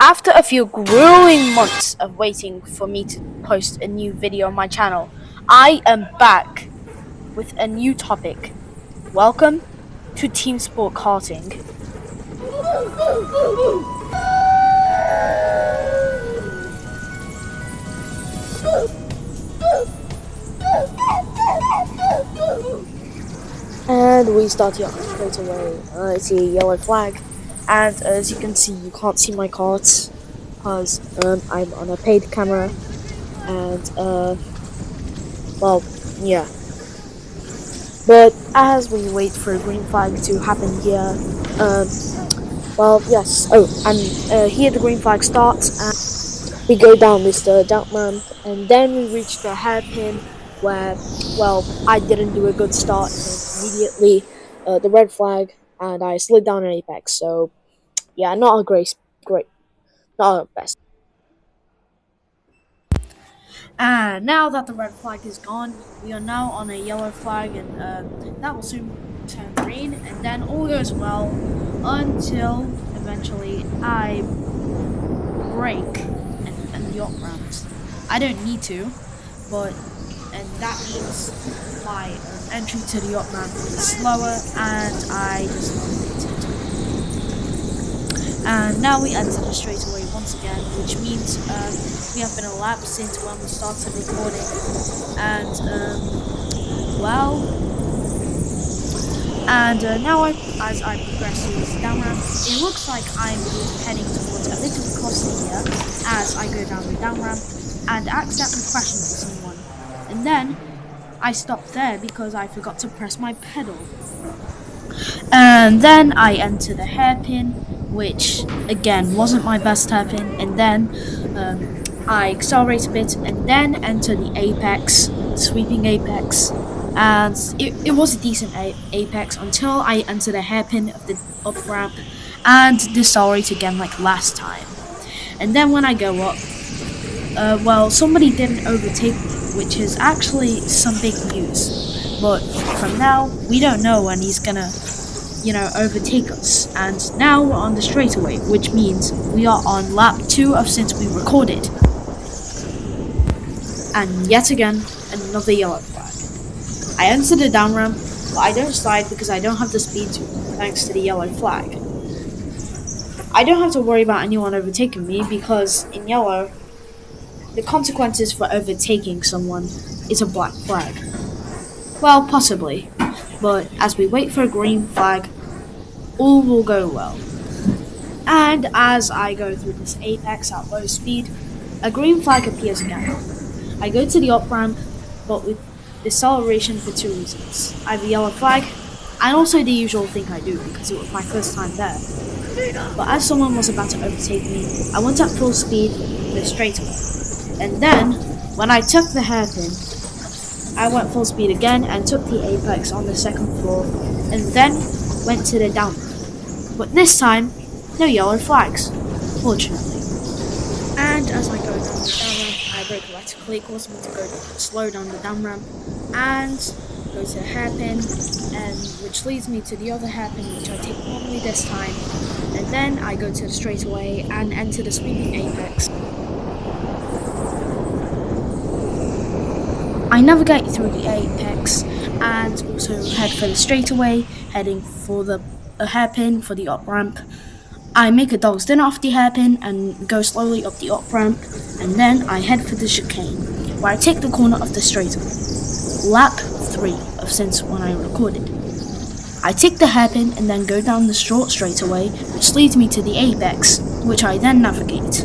After a few grueling months of waiting for me to post a new video on my channel, I am back with a new topic. Welcome to TeamSport Karting. And we start here straight away. I see a yellow flag, and as you can see, you can't see my cards because I'm on a paid camera, and well, yeah. But as we wait for a green flag to happen here, well, yes. Oh, and here the green flag starts, and we go down this down ramp, and then we reach the hairpin where, well, I didn't do a good start, and immediately the red flag, and I slid down an apex. So, yeah, not a great, not a best. And now that the red flag is gone, we are now on a yellow flag, and that will soon turn green, and then all goes well until eventually I break and yacht ramps. I don't need to, but and that means my entry to the yacht ramp is slower, and I just love it. And now we enter the straightaway once again, which means we have been elapsed since when we started recording. And now as I progress through this down ramp, it looks like I'm heading towards a little crossing here as I go down the down ramp and accidentally crash into someone. And then I stopped there because I forgot to press my pedal. And then I enter the hairpin, which again wasn't my best hairpin, and then I accelerate a bit and then enter the apex, sweeping apex, and it was a decent apex until I enter the hairpin of the up ramp and decelerate again like last time. And then when I go up, well, somebody didn't overtake me, which is actually some big news, but from now we don't know when he's gonna overtake us. And now we're on the straightaway, which means we are on lap 2 of since we recorded. And yet again, another yellow flag. I enter the down ramp, but I don't slide because I don't have the speed to, thanks to the yellow flag. I don't have to worry about anyone overtaking me because in yellow, the consequences for overtaking someone is a black flag. Well, possibly. But as we wait for a green flag, all will go well. And as I go through this apex at low speed, a green flag appears again. I go to the up ramp, but with deceleration for 2 reasons. I have a yellow flag, and also the usual thing I do because it was my first time there. But as someone was about to overtake me, I went at full speed with a straightaway. And then, when I took the hairpin, I went full speed again and took the apex on the second floor, and then went to the down ramp. But this time, no yellow flags, fortunately. And as I go down the down ramp, I brake erratically, causing me to go slow down the down ramp, and go to the hairpin, and which leads me to the other hairpin, which I take normally this time. And then I go to the straightaway and enter the sweeping apex. I navigate through the apex and also head for the straightaway, heading for the hairpin for the up ramp. I make a dog's dinner off the hairpin and go slowly up the up ramp, and then I head for the chicane, where I take the corner of the straightaway. Lap 3 of since when I recorded. I take the hairpin and then go down the short straightaway, which leads me to the apex, which I then navigate.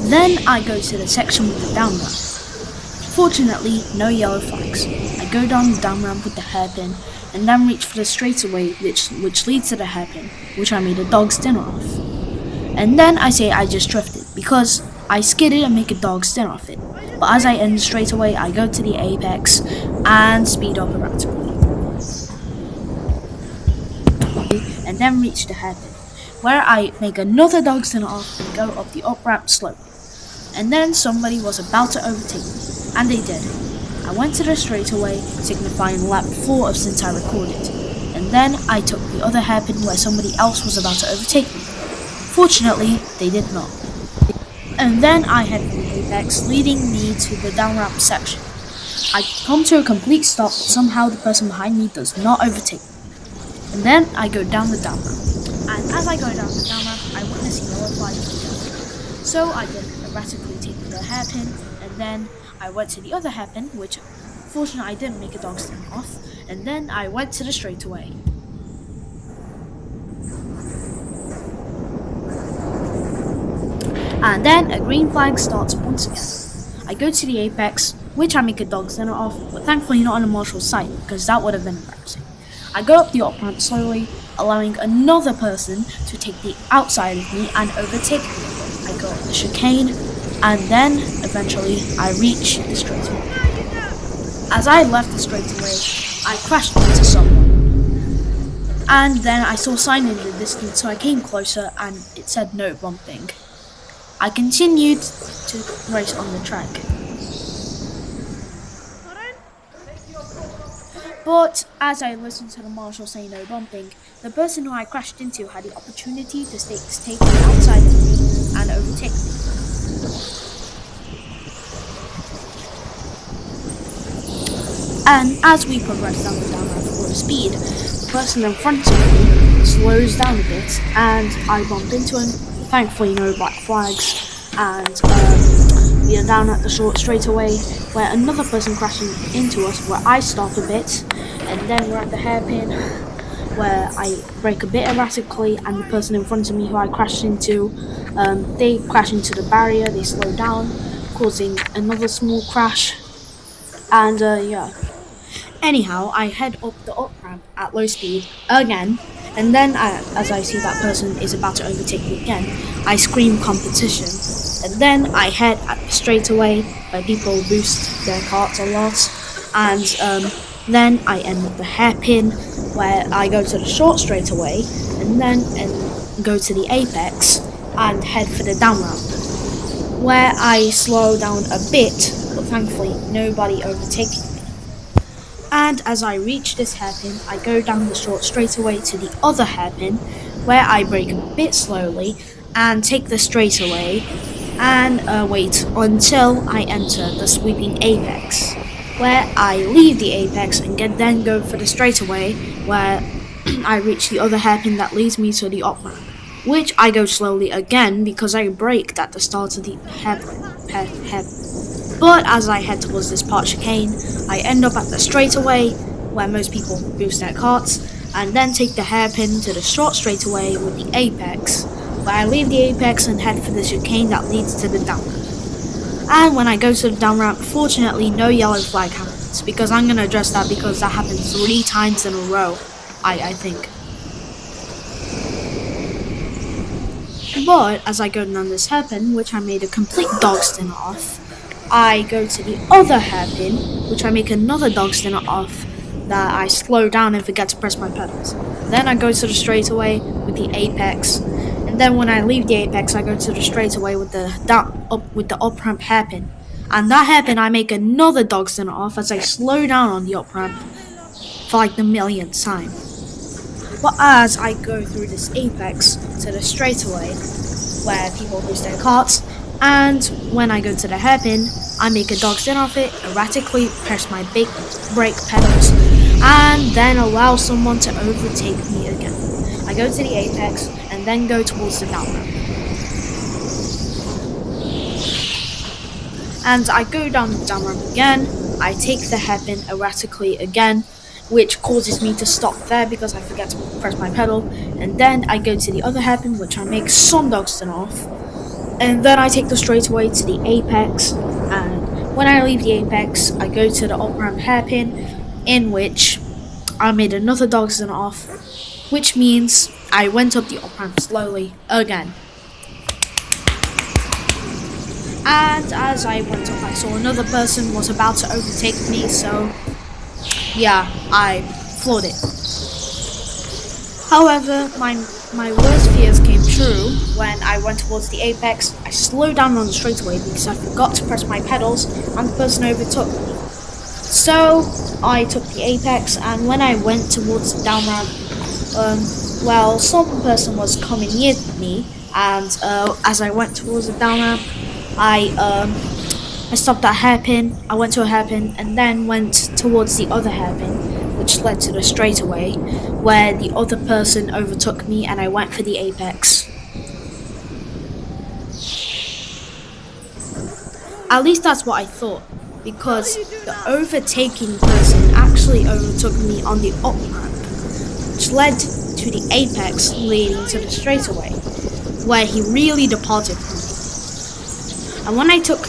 Then I go to the section with the down ramp. Fortunately, no yellow flags. I go down the down ramp with the hairpin and then reach for the straightaway which leads to the hairpin, which I made a dog's dinner of. And then I say I just drifted because I skidded and make a dog's dinner of it. But as I end the straightaway, I go to the apex and speed up erratically. And then reach the hairpin, where I make another dog's dinner off and go up the up ramp slowly. And then somebody was about to overtake me, and they did. I went to the straightaway, signifying lap 4 of since I recorded, and then I took the other hairpin where somebody else was about to overtake me. Fortunately, they did not. And then I head for the apex, leading me to the down ramp section. I come to a complete stop, but somehow the person behind me does not overtake me. And then I go down the down ramp. And as I go down the down ramp, I witness a yellow flag come down. So I then erratically take the hairpin, and then I went to the other hairpin, which fortunately I didn't make a dog stand off, and then I went to the straightaway. And then a green flag starts once again. I go to the apex, which I make a dog stand off, but thankfully not on a marshal site, because that would have been embarrassing. I go up the up ramp slowly, allowing another person to take the outside of me and overtake me. I go up the chicane, and then eventually I reach the straightaway. As I left the straightaway, I crashed into someone. And then I saw a sign in the distance, so I came closer and it said no bumping. I continued to race on the track. But as I listened to the marshal say no bumping, the person who I crashed into had the opportunity to take the outside of me and overtake me. And as we progress down the down ramp at full speed, the person in front of me slows down a bit and I bump into him. Thankfully no black flags, and we are down at the short straightaway where another person crashing into us, where I stop a bit, and then we're at the hairpin where I brake a bit erratically, and the person in front of me who I crashed into, they crash into the barrier, they slow down, causing another small crash, and yeah. Anyhow, I head up the up ramp at low speed again, and then as I see that person is about to overtake me again, I scream competition, and then I head at the straightaway where people boost their carts a lot, and then I end at the hairpin where I go to the short straightaway, and then go to the apex and head for the down ramp, where I slow down a bit, but thankfully nobody overtakes me. And as I reach this hairpin, I go down the short straightaway to the other hairpin, where I brake a bit slowly and take the straightaway and wait until I enter the sweeping apex, where I leave the apex and then go for the straightaway, where I reach the other hairpin that leads me to the up ramp, which I go slowly again because I braked at the start of the hairpin. But as I head towards this part chicane, I end up at the straightaway where most people boost their carts, and then take the hairpin to the short straightaway with the apex, where I leave the apex and head for the chicane that leads to the down ramp. And when I go to the down ramp, fortunately no yellow flag happens, because I'm going to address that because that happened 3 times in a row, I think. But as I go down this hairpin, which I made a complete dog stint off, I go to the other hairpin, which I make another dog stint off, that I slow down and forget to press my pedals. Then I go to the straightaway with the apex, and then when I leave the apex, I go to the straightaway with the up ramp hairpin. And that hairpin I make another dog stint off as I slow down on the up ramp for like the millionth time. But as I go through this apex to the straightaway where people boost their carts, and when I go to the hairpin, I make a dog stint off it, erratically press my big brake pedals, and then allow someone to overtake me again. I go to the apex and then go towards the down ramp. And I go down the down ramp again, I take the hairpin erratically again, which causes me to stop there because I forget to press my pedal, and then I go to the other hairpin, which I make some dog stint off. And then I take the straightaway to the apex, and when I leave the apex, I go to the up ramp hairpin, in which I made another dog stint off, which means I went up the up ramp slowly again. And as I went up, I saw another person was about to overtake me, so yeah, I floored it. However, my worst fears came true when I went towards the apex. I slowed down on the straightaway because I forgot to press my pedals and the person overtook me. So I took the apex, and when I went towards the down ramp, some person was coming near me, and as I went towards the down ramp, I I stopped at hairpin. I went to a hairpin, and then went towards the other hairpin, which led to the straightaway, where the other person overtook me, and I went for the apex. At least that's what I thought, because the overtaking person actually overtook me on the up ramp, which led to the apex leading to the straightaway, where he really departed from me. And when I took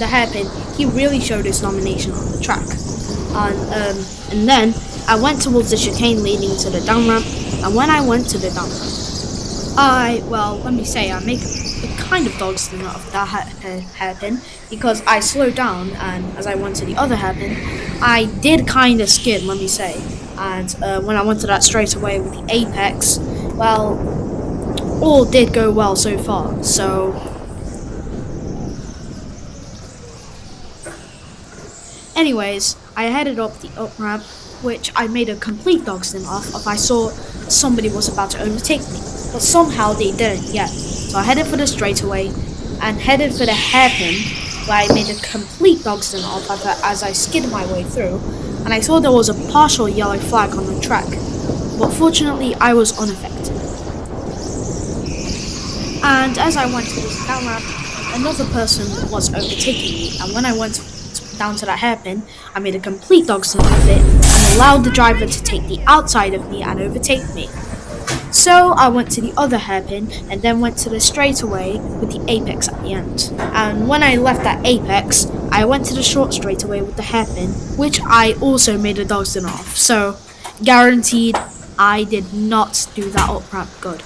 the hairpin, he really showed his domination on the track. And then I went towards the chicane leading to the down ramp, and when I went to the down ramp, I make a kind of dog's dinner of that hairpin, because I slowed down, and as I went to the other hairpin, I did kind of skid, let me say. And when I went to that straight away with the apex, all did go well so far. So anyways, I headed up the up ramp, which I made a complete dog stint off if I saw somebody was about to overtake me, but somehow they didn't yet. So I headed for the straightaway and headed for the hairpin, where I made a complete dog stint off as I skidded my way through, and I saw there was a partial yellow flag on the track, but fortunately I was unaffected. And as I went towards the down ramp, another person was overtaking me, and when I went down to that hairpin, I made a complete dog stint of it and allowed the driver to take the outside of me and overtake me. So I went to the other hairpin and then went to the straightaway with the apex at the end. And when I left that apex, I went to the short straightaway with the hairpin, which I also made a dog stint off. So guaranteed, I did not do that up ramp good.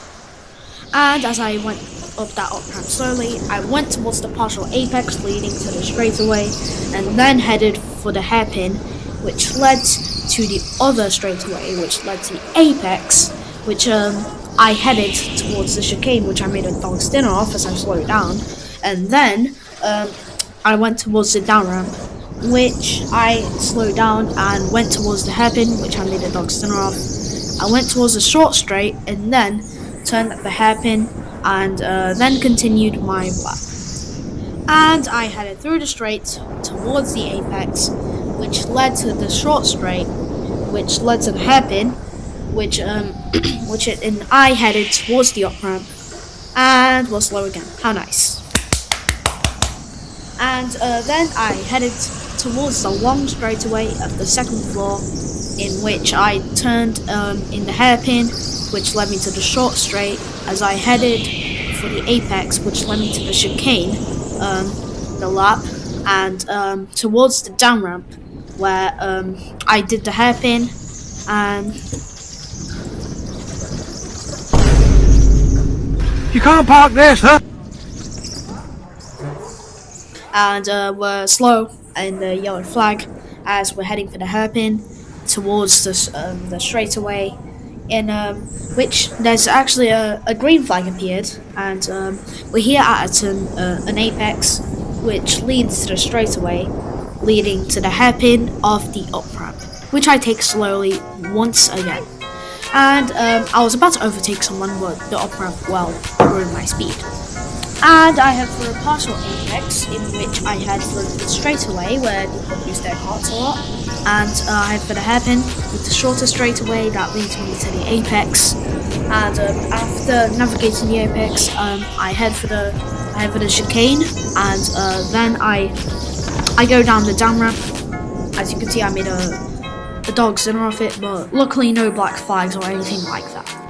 And as I went up that up ramp slowly, I went towards the partial apex leading to the straightaway, and then headed for the hairpin, which led to the other straightaway, which led to the apex, which I headed towards the chicane, which I made a dog stint off as I slowed down, and then I went towards the down ramp, which I slowed down and went towards the hairpin, which I made a dog stint off. I went towards the short straight and then turned at the hairpin, and then continued my lap. And I headed through the straight towards the apex, which led to the short straight, which led to the hairpin, and I headed towards the up ramp and was slow again. How nice. And then I headed towards the long straightaway of the second floor, in which I turned in the hairpin, which led me to the short straight, as I headed for the apex, which led me to the chicane, the lap, and towards the down ramp, where I did the hairpin, and you can't park this, huh? And we're slow in the yellow flag as we're heading for the hairpin towards the straightaway, in which there's actually a green flag appeared, and we're here at an apex, which leads to the straightaway, leading to the hairpin of the up ramp, which I take slowly once again. And I was about to overtake someone, but the up ramp ruined my speed. And I head for a partial apex, in which I head for the straightaway, where people use their carts a lot, and I head for the hairpin with the shorter straightaway that leads me to the apex. And after navigating the apex, I head for the chicane, and then I go down the down ramp. As you can see, I made a dog dinner off it, but luckily no black flags or anything like that.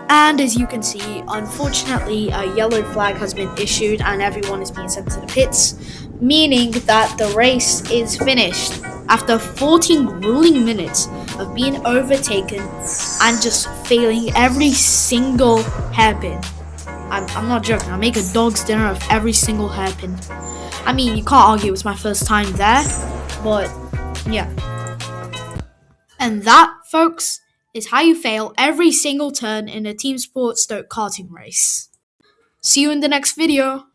And as you can see, unfortunately, a yellow flag has been issued and everyone is being sent to the pits, meaning that the race is finished after 14 grueling minutes of being overtaken and just failing every single hairpin. I'm not joking, I make a dog's dinner of every single hairpin. I mean, you can't argue it's my first time there, but yeah. And that, folks, is how you fail every single turn in a TeamSport Stoke karting race. See you in the next video.